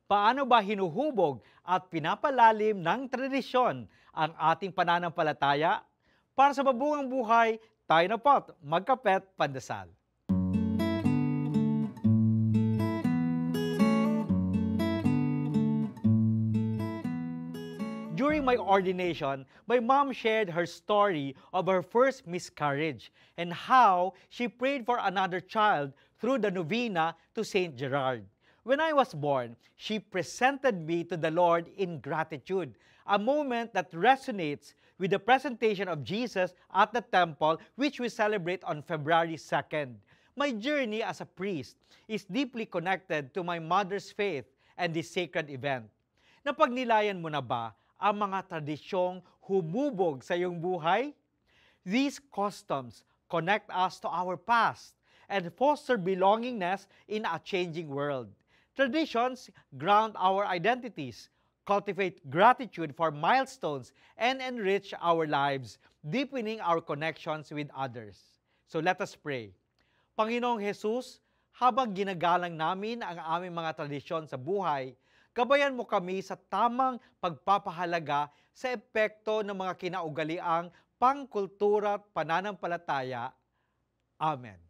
Paano ba hinuhubog at pinapalalim ng tradisyon ang ating pananampalataya? Para sa mabuang buhay, tayo na po't magkapet pandasal. During my ordination, my mom shared her story of her first miscarriage and how she prayed for another child through the novena to Saint Gerard. When I was born, she presented me to the Lord in gratitude, a moment that resonates with the presentation of Jesus at the temple, which we celebrate on February 2nd. My journey as a priest is deeply connected to my mother's faith and this sacred event. Napagnilayan mo na ba ang mga tradisyong humubog sa iyong buhay? These customs connect us to our past and foster belongingness in a changing world. Traditions ground our identities, cultivate gratitude for milestones, and enrich our lives, deepening our connections with others. So let us pray. Panginoong Jesus, habang ginagalang namin ang aming mga tradisyon sa buhay, gabayan mo kami sa tamang pagpapahalaga sa epekto ng mga kinaugaliang pangkultura at pananampalataya. Amen.